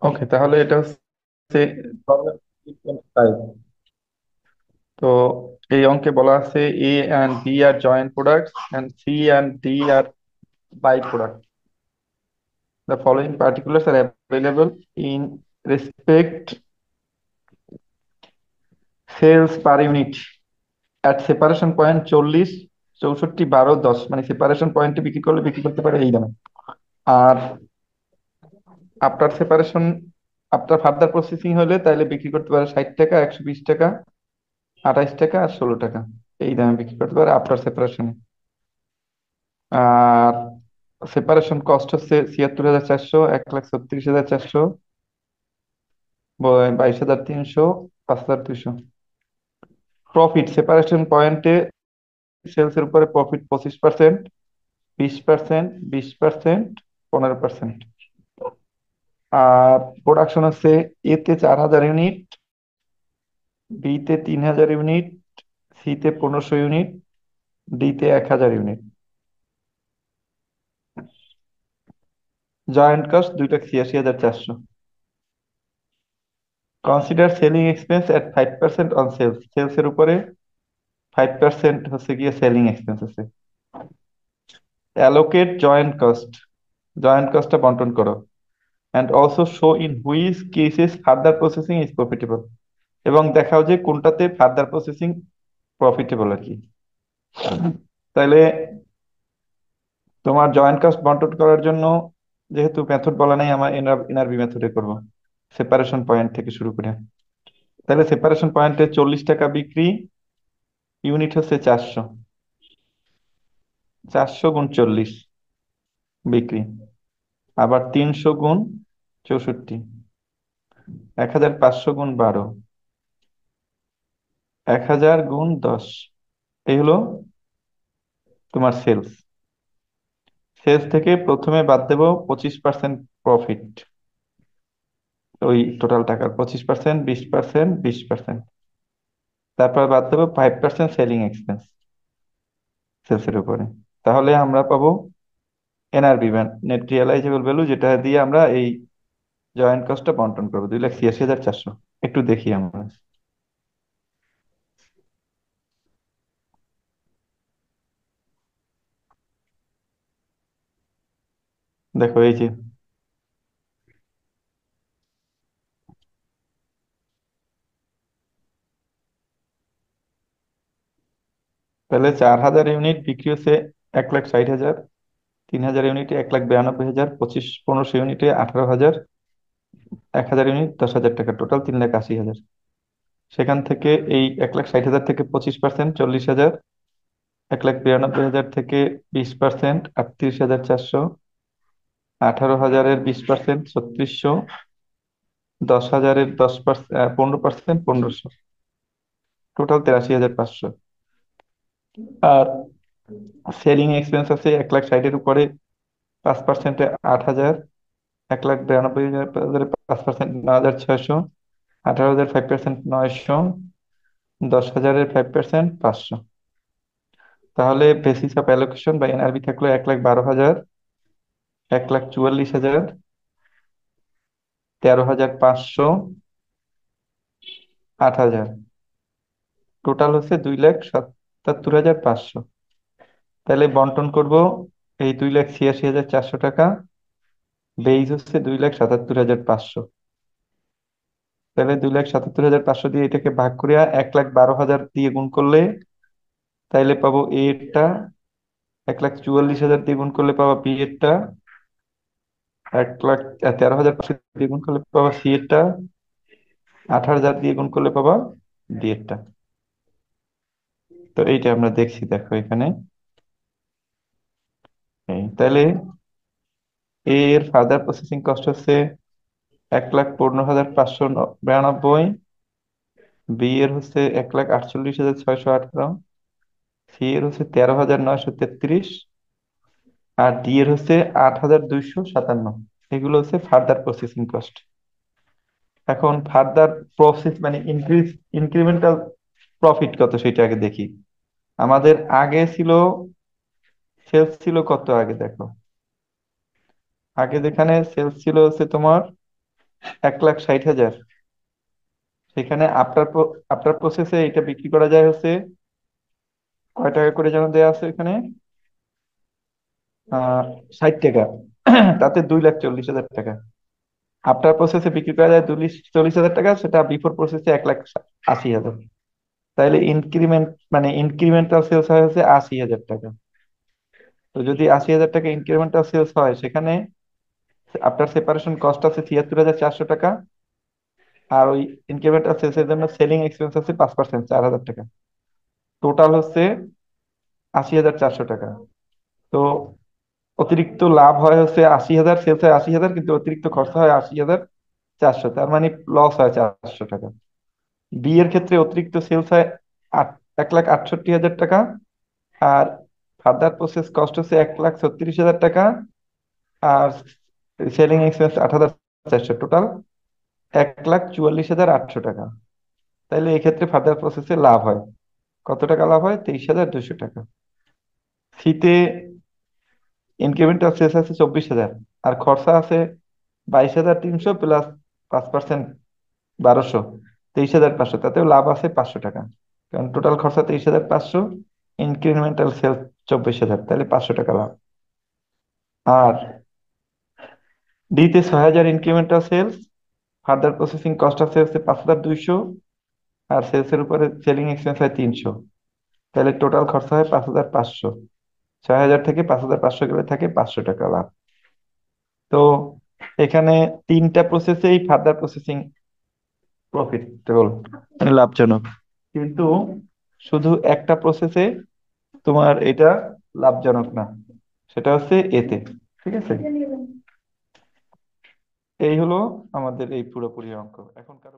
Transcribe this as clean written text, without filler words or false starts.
ওকে, তাহলে এটা হচ্ছে problem 3.5। তো এই অঙ্কে বলা আছে A and B are joint products and C and D are by product. The following particulars are available in respect sales per unit at separation point 40, 64, 12, 10। মানে সেপারেশন পয়েন্টে বিক্রি করলে বিক্রি করতে পারে এই দামে। আর after separation, after further processing হলে তাহলে বিক্রি করতে পারে 60 টাকা, 120 টাকা, 28 টাকা আর 16 টাকা। এই দামে বিক্রি করতে পারে আফটার সেপারেশনে। আর সেপারেশন কস্ট হচ্ছে 76,400, 1,36,400, 22,300, 5,200। প্রফিট সেপারেশন পয়েন্টে সেলস এর উপরে প্রফিট 25%, 20%, 20%, 15%। আর প্রোডাকশন হচ্ছে এতে 4,000 ইউনিট, বিতে 3,000 ইউনিট, সিতে 1,500 ইউনিট, ডিতে 1,000 unit. Joint cost 2,86,400। Consider selling expense at 5% on sales. Sales এর উপরে 5% হচ্ছে গিয়ে সেলিং এক্সপেন্স আছে। অ্যালোকেট জয়েন্ট কস্ট, জয়েন্ট কস্টটা বন্টন করো। And also show in which cases further processing is profitable. এবং দেখাও যে কোনটাতে ফার্দার প্রসেসিং প্রফিটেবল আর কি। তাইলে তোমার জয়েন্ট কস্ট বন্টন করার জন্য যেহেতু মেথড বলা নাই, আমার এনআরবি মেথডে করব, সেপারেশন পয়েন্ট থেকে শুরু করে। তাহলে সেপারেশন পয়েন্টে 40 টাকা বিক্রি, ইউনিট হচ্ছে 400, 400 গুণ 40 বিক্রি, আবার 300 গুণ 64, 1,500 গুণ 12, 1,000 গুণ 10। এই হলো তোমার সেলস। সেলস থেকে প্রথমে বাদ দেবো 25% প্রফিট, ওই টোটাল টাকার 25%, 20%, 20%। তারপর বাদ দেবো 5% সেলিং এক্সপেন্স সেলসের উপরে। তাহলে আমরা পাবো এনআরবি, নেট রিয়েলাইজেবল ভ্যালু, যেটা দিয়ে আমরা এই জয়েন্ট কস্টটা বন্টন করবো, 2,86,400। একটু দেখি আমরা। দেখো এই যে, তাহলে 4,000 ইউনিট বিক্রি হচ্ছে 1,60,000, 3,000 ইউনিটে 1,92,000, 1500 ইউনিটে 18,000, 1,000 ইউনিট 10,000 টাকা, টোটাল 3,80,000। সেখান থেকে এই 1,60,000 থেকে 25% 40,000, 1,92,000 থেকে 20% 38,400, 18,000-এর 20% 3,600, 10,000-এর 10%, 15% 1,500, টোটাল 83,500। আর সেলিং এক্সপেন্স আছে 1,60,000-এর উপরে 5%-এ 8,000, 1,92,000 5%, 9,600, 18,000 5%, 900, 10,000-এর 5% 500। তাহলে বেসিস অফ অ্যালোকেশন বা এনআরবি থাকলো 1,12,000, 1,44,000, 13,500, 8,000। টোটাল হচ্ছে 2,77,500। তাহলে বন্টন করব এই 2,86,400 টাকা, বেইজ হচ্ছে 2,77,500। তাহলে 2,77,500 দিয়ে এটাকে ভাগ করিয়া 1,12,000 দিয়ে গুণ করলে তাইলে পাবো এ এরটা, 1,44,000 দিয়ে গুণ করলে পাবো বি এরটা, 1,13,500 দিয়ে গুণ করলে পাবো সি এরটা, 18,000 দিয়ে গুণ করলে পাবা ডি এরটা। তো এইটা আমরা দেখছি, দেখো এখানে। এই তাহলে এ এর ফার্দার প্রসেসিং কস্ট হচ্ছে 1,15,592, বি এর হচ্ছে 1,48,618, সি এর হচ্ছে 13,933, আর ডি এর হচ্ছে 8,257। এগুলো হচ্ছে ফার্দার প্রসেসিং কস্ট। এখন ফার্দার প্রসেস মানে ইনক্রিমেন্টাল প্রফিট কত সেটা আগে দেখি। আমাদের আগে ছিল, সেলস ছিল কত আগে দেখো। আগে যেখানে সেলস ছিল হচ্ছে তোমার 1,60,000, সেখানে আফটার আফটার প্রসেসে এটা বিক্রি করা যায় হচ্ছে কয় টাকা করে যেন দেওয়া আছে এখানে, 60 টাকা। তাতে 2,40,000 টাকা। আফটার প্রসেসে বিক্রি করা যায় 2,40,000 টাকা, সেটা বিফোর প্রসেসে 1,80,000। তাইলে ইনক্রিমেন্ট মানে ইনক্রিমেন্টাল সেলস হয় হচ্ছে 80,000 টাকা। তো যদি 80,000 টাকা ইনক্রিমেন্টাল সেলস হয়, সেখানে আফটার সেপারেশন কস্ট আছে 73,400 টাকা। আর ওই ইনক্রিমেন্টাল সেলস এর জন্য সেলিং এক্সপেন্স আছে 5%, 4,000 টাকা। টোটাল হচ্ছে 80,400 টাকা। তো অতিরিক্ত লাভ হয় হচ্ছে 80,000, সেলস হয় 80,000, কিন্তু অতিরিক্ত খরচা হয় 80,400, তার মানে লস হয় 400 টাকা। বি এর ক্ষেত্রে অতিরিক্ত সেলস হয় 1,68,000 টাকা। আর ফার্দার প্রসেস কস্ট হচ্ছে 1,36,000 টাকা। আর সেলিং এক্সপেন্স 8,400, টোটাল 1,44,800 টাকা। তাইলে এই ক্ষেত্রে ফার্দার প্রসেসে লাভ হয় কত টাকা? লাভ হয় 23,200 টাকা। সিতে ইনক্রিমেন্টাল সেলস আছে 24,000, আর খরচা আছে 22,300 প্লাস 5%, 1,200, 23,500, তাতেও লাভ আছে 500 টাকা। কারণ টোটাল খরচা 23,500, ইনক্রিমেন্টাল সেলস 24,000, তাহলে 500 টাকা লাভ। আর ডিতে 6,000 incremental sales, further processing cost আছে হচ্ছে 5,200, আর সেলস এর উপরে সেলিং এক্সপেন্স হয় 300, তাহলে টোটাল খরচা হয় 5,500। 6,000 থেকে 5,500 গেলে থাকে 500 টাকা লাভ। তো এখানে তিনটা প্রসেসেই ফার্দার প্রসেসিং প্রফিটেবল, মানে লাভজনক। কিন্তু শুধু একটা প্রসেসে তোমার এটা লাভজনক না, সেটা হচ্ছে এতে। ঠিক আছে, এই হলো আমাদের এই পুরোপুরি অঙ্ক। এখন কারো